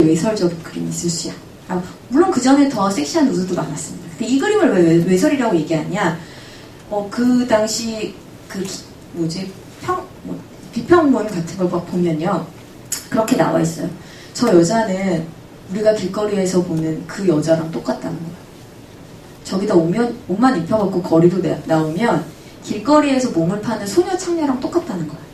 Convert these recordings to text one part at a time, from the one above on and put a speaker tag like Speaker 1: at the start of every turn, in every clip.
Speaker 1: 외설적 그림이 있을 수야. 물론 그 전에 더 섹시한 누드도 많았습니다. 근데 이 그림을 왜 외설이라고 얘기하냐? 그 당시 비평문 같은 걸 막 보면요, 그렇게 나와 있어요. 저 여자는 우리가 길거리에서 보는 그 여자랑 똑같다는 거예요. 저기다 옷만 입혀갖고 거리로 나오면 길거리에서 몸을 파는 소녀 창녀랑 똑같다는 거예요.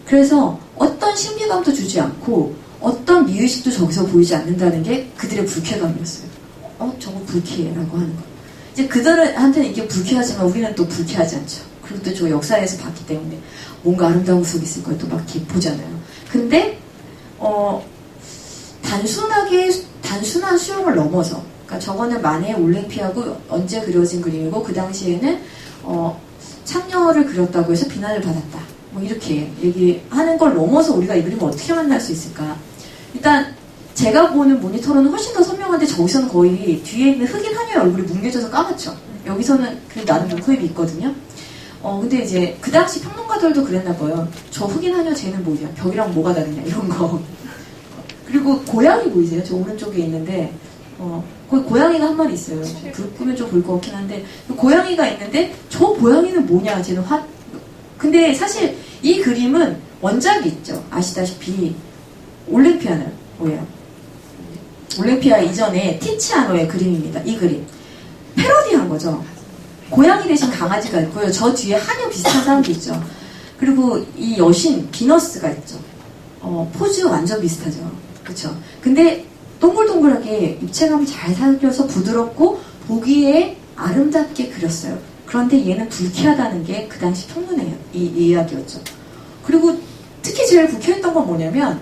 Speaker 1: 그래서 어떤 신비감도 주지 않고 어떤 미의식도 저기서 보이지 않는다는 게 그들의 불쾌감이었어요. 저거 불쾌라고 하는 거. 이제 그들한테는 이게 불쾌하지만 우리는 또 불쾌하지 않죠. 그리고 또 저 역사에서 봤기 때문에 뭔가 아름다운 구석이 있을 걸 또 막 이렇게 보잖아요. 근데 단순한 수용을 넘어서, 그러니까 저거는 만해의 올랭피아고 언제 그려진 그림이고 그 당시에는 창녀를 그렸다고 해서 비난을 받았다. 뭐 이렇게 얘기하는 걸 넘어서 우리가 이 그림을 어떻게 만날 수 있을까? 일단 제가 보는 모니터로는 훨씬 더 선명한데 저기서는 거의 뒤에 있는 흑인 하녀의 얼굴이 뭉개져서 까맣죠. 여기서는 그래도 나름 눈코입이 있거든요. 근데 이제 그 당시 평론가들도 그랬나 봐요. 저 흑인 하녀 쟤는 뭐냐, 벽이랑 뭐가 다르냐 이런 거. 그리고 고양이 보이세요? 저 오른쪽에 있는데 거기 고양이가 한 마리 있어요. 불 끄면 좀 볼 것 같긴 한데 고양이가 있는데 저 고양이는 뭐냐, 쟤는 근데 사실 이 그림은 원작이 있죠. 아시다시피 올랭피아예요. 올랭피아 이전에 티치아노의 그림입니다. 이 그림 패러디한 거죠. 고양이 대신 강아지가 있고요. 저 뒤에 하녀 비슷한 사람도 있죠. 그리고 이 여신 비너스가 있죠. 포즈 완전 비슷하죠. 그쵸? 근데 동글동글하게 입체감을 잘 살려서 부드럽고 보기에 아름답게 그렸어요. 그런데 얘는 불쾌하다는 게 그 당시 평론의 이 이야기였죠. 그리고 특히 제일 불쾌했던 건 뭐냐면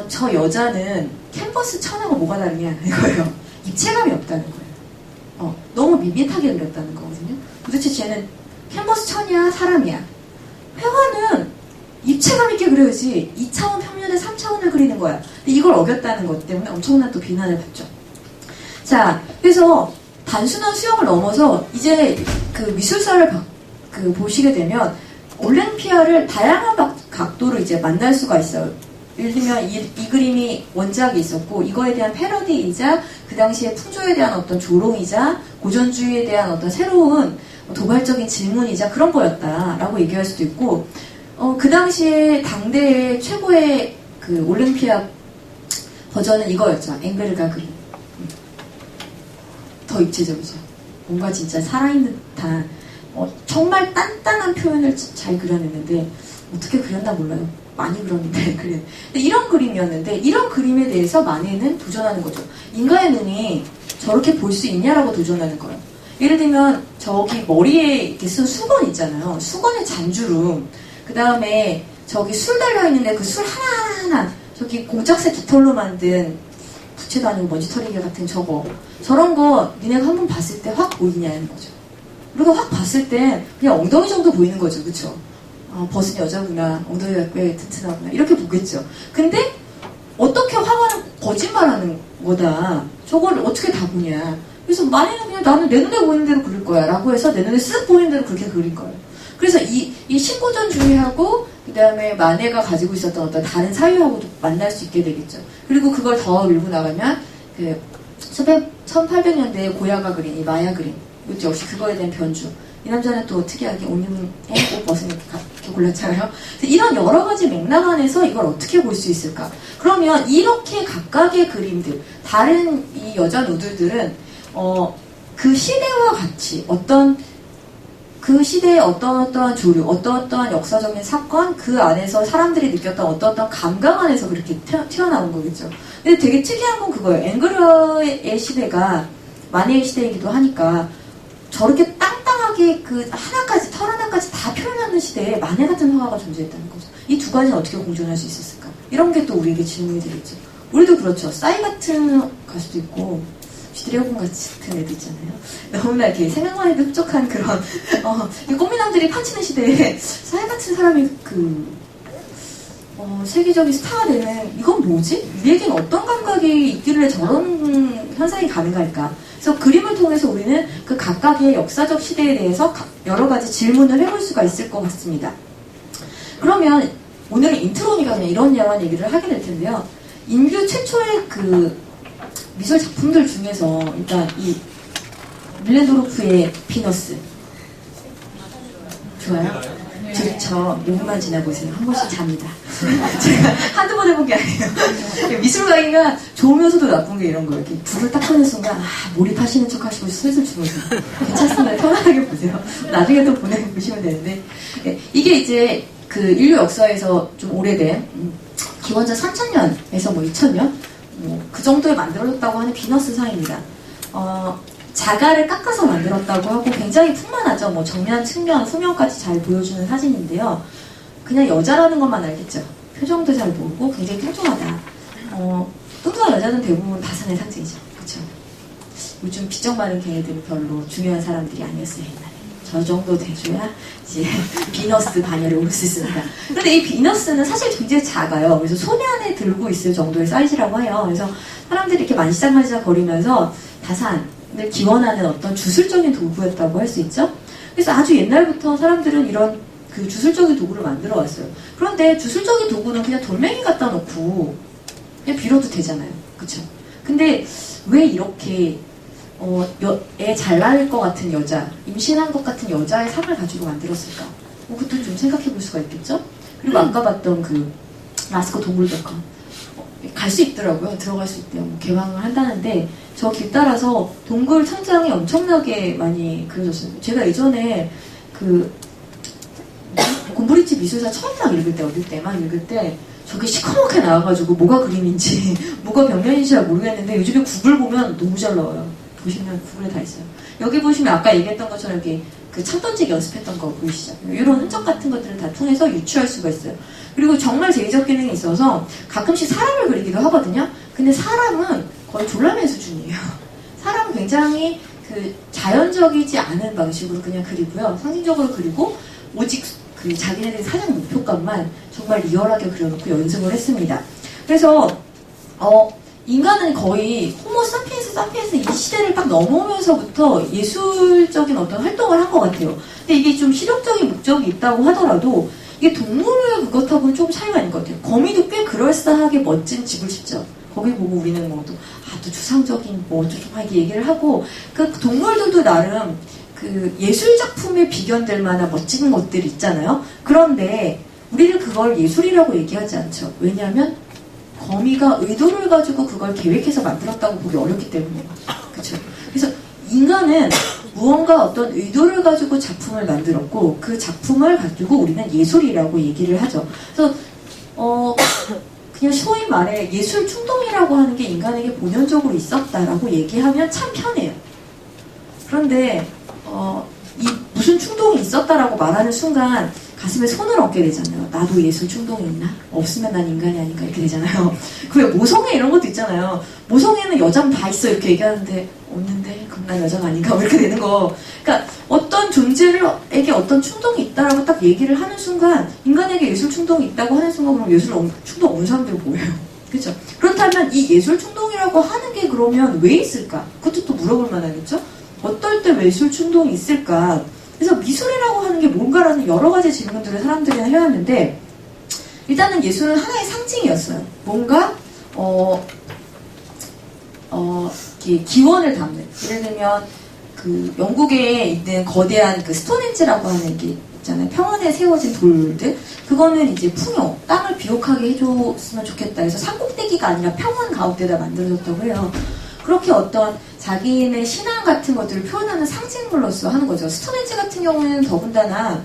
Speaker 1: 저 여자는 캔버스 천하고 뭐가 다르냐 이거예요. 입체감이 없다는 거예요. 너무 밋밋하게 그렸다는 거거든요. 도대체 쟤는 캔버스 천이야 사람이야? 회화는 입체감 있게 그려야지 2차원 평면에 3차원을 그리는 거야. 근데 이걸 어겼다는 것 때문에 엄청난 또 비난을 받죠. 자, 그래서 단순한 수용을 넘어서 이제 그 미술사를 보시게 되면 올랭피아를 다양한 각도로 이제 만날 수가 있어요. 예를 들면 이 그림이 원작이 있었고 이거에 대한 패러디이자 그 당시의 풍조에 대한 어떤 조롱이자 고전주의에 대한 어떤 새로운 도발적인 질문이자 그런 거였다라고 얘기할 수도 있고, 그 당시에 당대의 최고의 그 올랭피아 버전은 이거였죠. 앵베르가 그림. 더 입체적이죠. 뭔가 진짜 살아있는 듯한 정말 단단한 표현을 잘 그려냈는데 어떻게 그렸나 몰라요. 많이 그렸는데 근데 이런 그림이었는데 이런 그림에 대해서 마네는 도전하는 거죠. 인간의 눈이 저렇게 볼 수 있냐라고 도전하는 거예요. 예를 들면 저기 머리에 이렇게 쓴 수건 있잖아요. 수건의 잔주름, 그 다음에 저기 술 달려있는데 그 술 하나하나 저기 공작새 깃털로 만든 부채도 아니고 먼지털이개 같은 저런 거 니네가 한번 봤을 때 확 보이냐는 거죠. 우리가 확 봤을 때 그냥 엉덩이 정도 보이는 거죠. 그쵸? 벗은 여자구나, 엉덩이가 꽤 튼튼하구나 이렇게 보겠죠. 근데 어떻게 화가는 거짓말하는 거다, 저걸 어떻게 다 보냐. 그래서 만약에 그냥 나는 내 눈에 보이는 대로 그릴 거야 라고 해서 내 눈에 쓱 보이는 대로 그렇게 그릴 거예요. 그래서 이 신고전주의하고 그 다음에 마네가 가지고 있었던 어떤 다른 사유하고도 만날 수 있게 되겠죠. 그리고 그걸 더 밀고 나가면 그 1800년대에 고야가 그린 이 마야 그림, 이것도 역시 그거에 대한 변주. 이 남자는 또 특이하게 옷에 옷 벗은 이렇게 골랐잖아요. 이런 여러 가지 맥락 안에서 이걸 어떻게 볼 수 있을까? 그러면 이렇게 각각의 그림들, 다른 이 여자 누들들은 그 시대와 같이 그 시대의 어떠한 조류, 어떠한 역사적인 사건, 그 안에서 사람들이 느꼈던 어떠한 감각 안에서 그렇게 튀어나온 거겠죠. 근데 되게 특이한 건 그거예요. 앵그르의 시대가 마네의 시대이기도 하니까 저렇게 땅땅하게 그 털 하나까지 다 표현하는 시대에 마네 같은 화가가 존재했다는 거죠. 이 두 가지는 어떻게 공존할 수 있었을까? 이런 게 또 우리에게 질문이 되겠죠. 우리도 그렇죠. 싸이 같은 가수도 있고 쥐드래곤 같은 애도 있잖아요. 너무나 이렇게 생각만 해도 흡족한 그런 꽃미남들이 판치는 시대에 싸이 같은 사람이 세계적인 스타가 되는, 이건 뭐지? 우리에겐 어떤 감각이 있길래 저런 현상이 가능할까? 그래서 그림을 통해서 우리는 그 각각의 역사적 시대에 대해서 여러 가지 질문을 해볼 수가 있을 것 같습니다. 그러면 오늘은 인트로니까 그냥 이런 얘기를 하게 될 텐데요. 인류 최초의 그 미술 작품들 중에서 일단 이 밀렌도르프의 비너스 좋아요? 좋죠. 여기만 지나보세요. 한 번씩 잡니다. 제가 한두 번 해본 게 아니에요. 미술 강의가 좋으면서도 나쁜 게 이런 거예요. 이렇게 불을 딱 끄는 순간 몰입하시는 척 하시고 슬슬 주무세요. 괜찮습니다. 편안하게 보세요. 나중에 또 보내보시면 되는데 이게 이제 그 인류 역사에서 좀 오래된 기원전 3000년에서 뭐 2000년 그 정도에 만들어졌다고 하는 비너스 상입니다. 자갈을 깎아서 만들었다고 하고 굉장히 풍만하죠. 뭐 정면, 측면, 후면까지 잘 보여주는 사진인데요. 그냥 여자라는 것만 알겠죠. 표정도 잘 모르고 굉장히 뚱뚱하다. 뚱뚱한 여자는 대부분 다산의 상징이죠. 그렇죠? 요즘 비정 많은 걔네들은 별로 중요한 사람들이 아니었어요. 옛날에. 저 정도 돼줘야 이제 비너스 반열에 오를 수 있습니다. 그런데 이 비너스는 사실 굉장히 작아요. 그래서 손 안에 들고 있을 정도의 사이즈라고 해요. 그래서 사람들이 이렇게 만지작만지작 거리면서 다산을 기원하는 어떤 주술적인 도구였다고 할 수 있죠. 그래서 아주 옛날부터 사람들은 이런 그 주술적인 도구를 만들어 왔어요. 그런데 주술적인 도구는 그냥 돌멩이 갖다 놓고 그냥 빌어도 되잖아요. 그쵸? 근데 왜 이렇게 애 잘 낳을 것 같은 여자, 임신한 것 같은 여자의 상을 가지고 만들었을까? 그것도 좀 생각해 볼 수가 있겠죠? 그리고 아까 봤던 그 라스코 동물백화 갈 수 있더라고요. 들어갈 수 있대요. 뭐 개방을 한다는데 저 길 따라서 동굴 천장이 엄청나게 많이 그려졌어요. 제가 예전에 그 곰브리치 미술사 처음 막 읽을 때 어릴 때 막 읽을 때 저게 시커멓게 나와가지고 뭐가 그림인지 뭐가 벽면인지 잘 모르겠는데 요즘에 구글 보면 너무 잘 나와요. 보시면 구글에 다 있어요. 여기 보시면 아까 얘기했던 것처럼 이렇게 그 창 던지기 연습했던 거 보이시죠? 이런 흔적 같은 것들을 다 통해서 유추할 수가 있어요. 그리고 정말 제의적 기능이 있어서 가끔씩 사람을 그리기도 하거든요. 근데 사람은 거의 졸라맨 수준이에요. 사람은 굉장히 그 자연적이지 않은 방식으로 그냥 그리고요. 상징적으로 그리고 오직 그 자기네들의 사전 목표감만 정말 리얼하게 그려놓고 연습을 했습니다. 그래서 인간은 거의 호모 사피엔스 이 시대를 딱 넘어오면서부터 예술적인 어떤 활동을 한 것 같아요. 근데 이게 좀 실용적인 목적이 있다고 하더라도 이게 동물의 그것하고는 좀 차이가 있는 것 같아요. 거미도 꽤 그럴싸하게 멋진 집을 짓죠. 거기 보고 우리는 또 추상적인 어쩌고저쩌고 얘기를 하고 그 동물들도 나름 그 예술 작품에 비견될 만한 멋진 것들이 있잖아요. 그런데 우리는 그걸 예술이라고 얘기하지 않죠. 왜냐하면 거미가 의도를 가지고 그걸 계획해서 만들었다고 보기 어렵기 때문이에요. 그렇죠? 그래서 인간은 무언가 어떤 의도를 가지고 작품을 만들었고 그 작품을 가지고 우리는 예술이라고 얘기를 하죠. 그래서 그냥 소위 말해 예술 충동이라고 하는 게 인간에게 본연적으로 있었다라고 얘기하면 참 편해요. 그런데 이 무슨 충동이 있었다라고 말하는 순간 가슴에 손을 얹게 되잖아요. 나도 예술 충동이 있나? 없으면 난 인간이 아닌가 이렇게 되잖아요. 그 왜 모성애 이런 것도 있잖아요. 모성애는 여자는 다 있어 이렇게 얘기하는데 없는데 그럼 난 여자가 아닌가 이렇게 되는 거. 그러니까 어떤 존재에게 어떤 충동이 있다라고 딱 얘기를 하는 순간 인간에게 예술 충동이 있다고 하는 순간 그럼 예술 충동 없는 사람들은 뭐예요? 그렇죠? 그렇다면 이 예술 충동이라고 하는 게 그러면 왜 있을까? 그것도 또 물어볼 만하겠죠? 어떨 때 예술 충동이 있을까? 그래서 미술이라고 하는 게 뭔가라는 여러 가지 질문들을 사람들이 해왔는데 일단은 예술은 하나의 상징이었어요. 뭔가 기원을 담는. 예를 들면 그 영국에 있는 거대한 그 스톤헨지라고 하는 게 있잖아요. 평원에 세워진 돌들. 그거는 이제 풍요, 땅을 비옥하게 해줬으면 좋겠다. 그래서 산꼭대기가 아니라 평원 가운데다 만들어졌다고 해요. 그렇게 어떤 자기네 신앙 같은 것들을 표현하는 상징물로서 하는 거죠. 스톤헨지 같은 경우에는 더군다나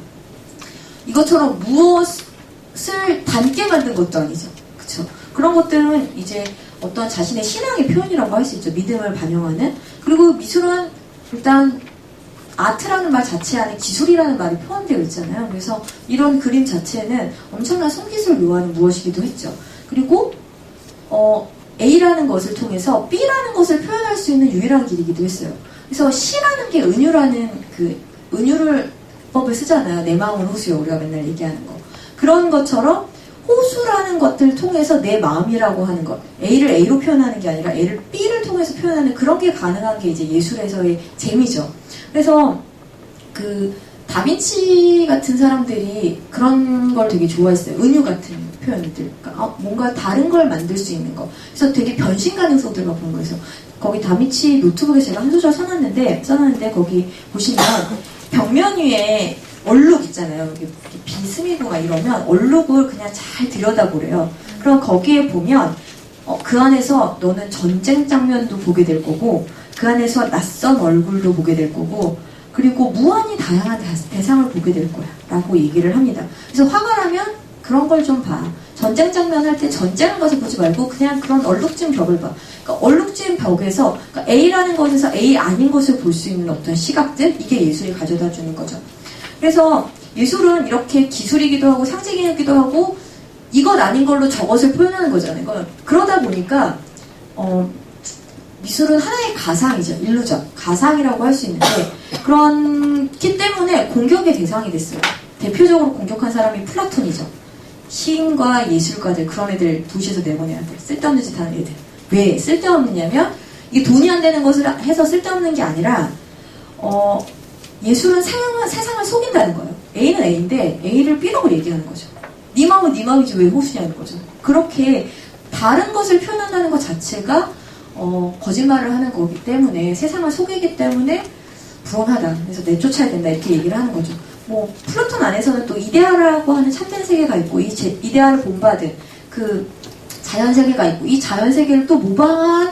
Speaker 1: 이것처럼 무엇을 닮게 만든 것도 아니죠. 그쵸? 그런 것들은 이제 어떤 자신의 신앙의 표현이라고 할 수 있죠. 믿음을 반영하는. 그리고 미술은 일단 아트라는 말 자체 안에 기술이라는 말이 포함되어 있잖아요. 그래서 이런 그림 자체는 엄청난 손기술을 요하는 무엇이기도 했죠. 그리고 A라는 것을 통해서 B라는 것을 표현할 수 있는 유일한 길이기도 했어요. 그래서 시라는 게 은유라는 그 은유를 법을 쓰잖아요. 내 마음은 호수요. 우리가 맨날 얘기하는 거. 그런 것처럼 호수라는 것들을 통해서 내 마음이라고 하는 것. A를 A로 표현하는 게 아니라 A를 B를 통해서 표현하는 그런 게 가능한 게 이제 예술에서의 재미죠. 그래서 그 다빈치 같은 사람들이 그런 걸 되게 좋아했어요. 은유 같은 표현들. 그러니까 뭔가 다른 걸 만들 수 있는 거. 그래서 되게 변신 가능성들만 보는 거예요. 거기 다빈치 노트북에 제가 한 소절 써놨는데 거기 보시면 벽면 위에 얼룩 있잖아요. 여기 비스미고 막 이러면 얼룩을 그냥 잘 들여다보래요. 그럼 거기에 보면 그 안에서 너는 전쟁 장면도 보게 될 거고 그 안에서 낯선 얼굴도 보게 될 거고 그리고 무한히 다양한 대상을 보게 될 거야 라고 얘기를 합니다. 그래서 화가 나면 그런 걸 좀 봐. 전쟁 장면 할 때 전쟁을 가서 보지 말고 그냥 그런 얼룩진 벽을 봐. 그러니까 얼룩진 벽에서 그러니까 A라는 것에서 A 아닌 것을 볼 수 있는 어떤 시각들 이게 예술이 가져다 주는 거죠. 그래서 예술은 이렇게 기술이기도 하고 상징이기도 하고 이것 아닌 걸로 저것을 표현하는 거잖아요. 그러다 보니까 미술은 하나의 가상이죠. 일루전. 가상이라고 할 수 있는데 그렇기 때문에 공격의 대상이 됐어요. 대표적으로 공격한 사람이 플라톤이죠. 시인과 예술가들 그런 애들 도시에서 내보내야 돼. 쓸데없는 짓 하는 애들. 왜 쓸데없느냐면 이게 돈이 안 되는 것을 해서 쓸데없는 게 아니라 예술은 세상을 속인다는 거예요. A는 A인데 A를 B라고 얘기하는 거죠. 네 마음은 네 마음이지 왜 호수냐는 거죠. 그렇게 다른 것을 표현한다는 것 자체가 거짓말을 하는 거기 때문에 세상을 속이기 때문에 불온하다. 그래서 내쫓아야 된다 이렇게 얘기를 하는 거죠. 뭐 플라톤 안에서는 또 이데아라고 하는 참된 세계가 있고 이 이데아를 본받은 그 자연 세계가 있고 이 자연 세계를 또 모방한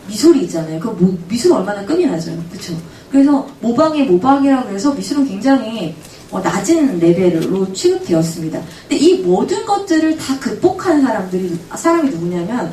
Speaker 1: 미술이 있잖아요. 그 미술은 얼마나 끔이 나죠. 그렇죠? 그래서 모방이라고 해서 미술은 굉장히 낮은 레벨로 취급되었습니다. 근데 이 모든 것들을 다 극복한 사람이 누구냐면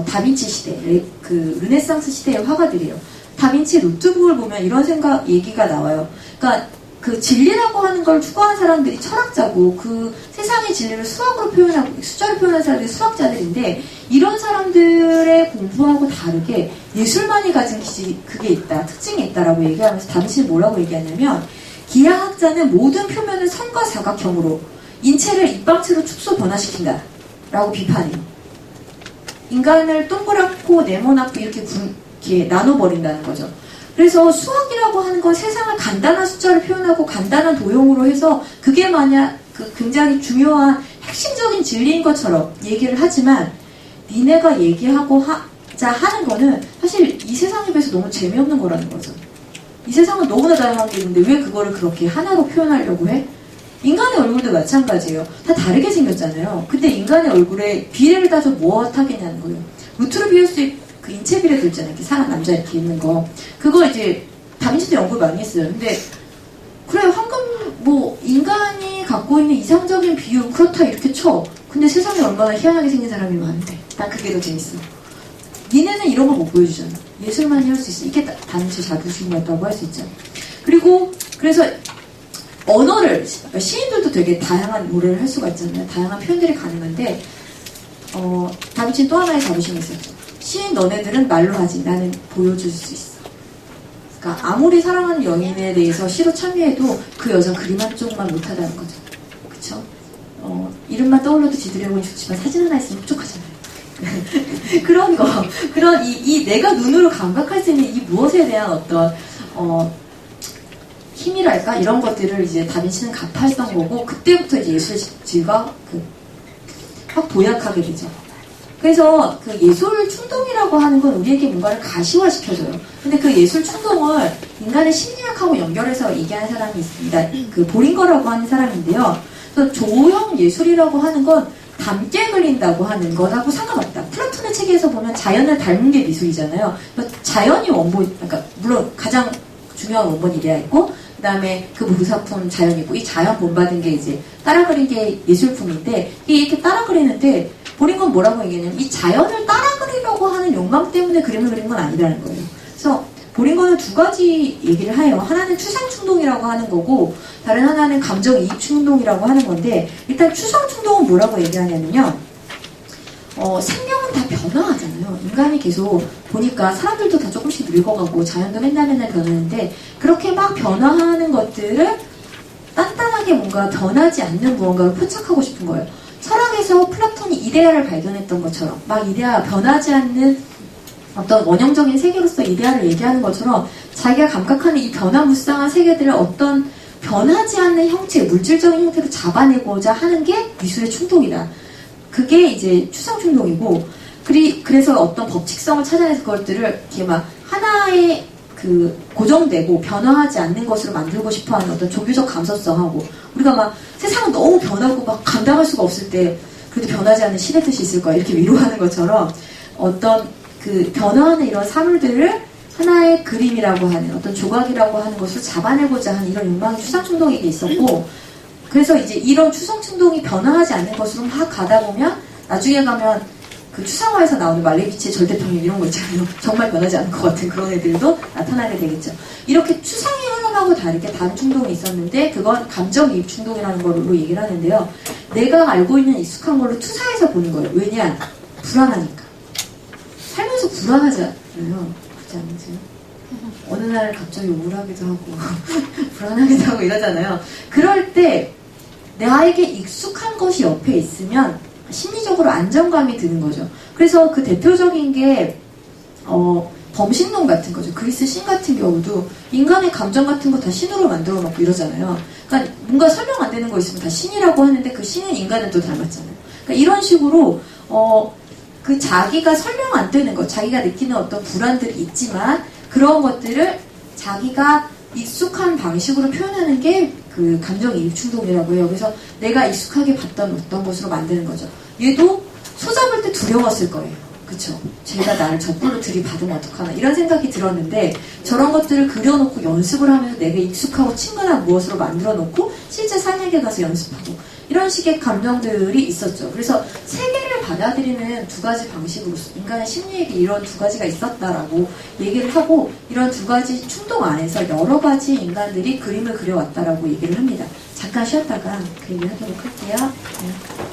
Speaker 1: 다빈치 시대, 그 르네상스 시대의 화가들이에요. 다빈치 노트북을 보면 이런 얘기가 나와요. 그러니까 그 진리라고 하는 걸 추구한 사람들이 철학자고 그 세상의 진리를 수학으로 표현하고 숫자로 표현한 사람들이 수학자들인데 이런 사람들의 공부하고 다르게 예술만이 가진 그게 있다, 특징이 있다라고 얘기하면서 다빈치는 뭐라고 얘기하냐면 기하학자는 모든 표면을 선과 사각형으로 인체를 입방체로 축소 변화시킨다 라고 비판해요. 인간을 동그랗고 네모나고 이렇게 나눠버린다는 거죠. 그래서 수학이라고 하는 건 세상을 간단한 숫자로 표현하고 간단한 도형으로 해서 그게 만약 굉장히 중요한 핵심적인 진리인 것처럼 얘기를 하지만 니네가 얘기하고 하는 거는 사실 이 세상에 비해서 너무 재미없는 거라는 거죠. 이 세상은 너무나 다양한 게 있는데 왜 그거를 그렇게 하나로 표현하려고 해? 인간의 얼굴도 마찬가지예요. 다 다르게 생겼잖아요. 근데 인간의 얼굴에 비례를 따져 무엇하겠냐는 거예요. 루트르비우스의 그 인체 비례도 있잖아요. 이렇게 사람 남자 이렇게 있는 거. 그거 이제 다빈치도 연구를 많이 했어요. 근데 그래 인간이 갖고 있는 이상적인 비율 그렇다 이렇게 쳐. 근데 세상에 얼마나 희한하게 생긴 사람이 많은데. 난 그게 더 재밌어. 니네는 이런 거 못 보여주잖아. 예술만이 할 수 있어. 이게 다빈치 자부심이었다고 할 수 있죠. 그리고 그래서 언어를 시인들도 되게 다양한 노래를 할 수가 있잖아요. 다양한 표현들이 가능한데 다빈치는 또 하나의 자부심이 있었죠. 시인 너네들은 말로 하지 나는 보여줄 수 있어. 그러니까 아무리 사랑하는 여인에 대해서 시로 참여해도 그 여자 그림 한 쪽만 못하다는 거죠. 그쵸? 이름만 떠올려도 지드래곤이 좋지만 사진 하나 있으면 부족하잖아요. 그런 이 내가 눈으로 감각할 수 있는 이 무엇에 대한 어떤 힘이랄까 이런 것들을 이제 다빈치는 갚았던 거고 그때부터 이제 예술지가 확 도약하게 되죠. 그래서 그 예술 충동이라고 하는 건 우리에게 뭔가를 가시화시켜줘요. 근데 그 예술 충동을 인간의 심리학하고 연결해서 얘기하는 사람이 있습니다. 그 보링거라고 하는 사람인데요. 그래서 조형 예술이라고 하는 건 닮게 그린다고 하는 것하고 상관없다. 플라톤의 체계에서 보면 자연을 닮은 게 미술이잖아요. 자연이 원본, 그러니까 물론 가장 중요한 원본이 이래야 있고 그 다음에 그 무사품 자연이고 이 자연 본받은 게 이제 따라 그린 게 예술품인데 이렇게 따라 그리는데 보링건 뭐라고 얘기하냐면 이 자연을 따라 그리려고 하는 욕망 때문에 그림을 그린 건 아니라는 거예요. 그래서 보링건은 두 가지 얘기를 해요. 하나는 추상 충동이라고 하는 거고 다른 하나는 감정 이입 충동이라고 하는 건데 일단 추상 충동은 뭐라고 얘기하냐면요. 생명은 다 변화하잖아요. 인간이 계속 보니까 사람들도 다 조금씩 늙어가고 자연도 맨날 변하는데 그렇게 막 변화하는 것들을 단단하게 뭔가 변하지 않는 무언가를 포착하고 싶은 거예요. 철학에서 플라톤이 이데아를 발견했던 것처럼 막 이데아 변하지 않는 어떤 원형적인 세계로서 이데아를 얘기하는 것처럼 자기가 감각하는 이 변화무쌍한 세계들을 어떤 변하지 않는 형체, 물질적인 형태로 잡아내고자 하는 게 미술의 충동이다. 그게 이제 추상 충동이고, 그래서 어떤 법칙성을 찾아내서 그것들을 이렇게 막 하나의 그 고정되고 변화하지 않는 것으로 만들고 싶어하는 어떤 종교적 감수성하고, 우리가 막 세상은 너무 변하고 막 감당할 수가 없을 때 그래도 변하지 않는 신의 뜻이 있을 거야 이렇게 위로하는 것처럼, 어떤 그 변화하는 이런 사물들을 하나의 그림이라고 하는 어떤 조각이라고 하는 것을 잡아내고자 하는 이런 욕망이 추상 충동에게 있었고, 그래서 이제 이런 추상 충동이 변화하지 않는 것으로 막 가다 보면 나중에 가면 그 추상화에서 나오는 말레비치의 절대평행 이런 거 있잖아요. 정말 변하지 않을 것 같은 그런 애들도 나타나게 되겠죠. 이렇게 추상의 흐름하고 다르게 다른 충동이 있었는데 그건 감정이입 충동이라는 걸로 얘기를 하는데요. 내가 알고 있는 익숙한 걸로 투사해서 보는 거예요. 왜냐? 불안하니까. 살면서 불안하잖아요. 그렇지 않으세요? 어느 날 갑자기 우울하기도 하고 불안하기도 하고 이러잖아요. 그럴 때 나에게 익숙한 것이 옆에 있으면 심리적으로 안정감이 드는 거죠. 그래서 그 대표적인 게 범신론 같은 거죠. 그리스 신 같은 경우도 인간의 감정 같은 거 다 신으로 만들어 놓고 이러잖아요. 그러니까 뭔가 설명 안 되는 거 있으면 다 신이라고 하는데 그 신은 인간을 또 닮았잖아요. 그러니까 이런 식으로 그 자기가 설명 안 되는 것, 자기가 느끼는 어떤 불안들이 있지만 그런 것들을 자기가 익숙한 방식으로 표현하는 게 그 감정이입 충동이라고 해요. 그래서 내가 익숙하게 봤던 어떤 것으로 만드는 거죠. 얘도 소잡을 때 두려웠을 거예요. 그쵸? 쟤가 나를 저꼴로 들이받으면 어떡하나 이런 생각이 들었는데, 저런 것들을 그려놓고 연습을 하면서 내가 익숙하고 친근한 무엇으로 만들어 놓고 실제 삶에게 가서 연습하고 이런 식의 감정들이 있었죠. 그래서 세계를 받아들이는 두 가지 방식으로서 인간의 심리에게 이런 두 가지가 있었다라고 얘기를 하고, 이런 두 가지 충동 안에서 여러 가지 인간들이 그림을 그려왔다라고 얘기를 합니다. 잠깐 쉬었다가 그 얘기를 하도록 할게요. 네.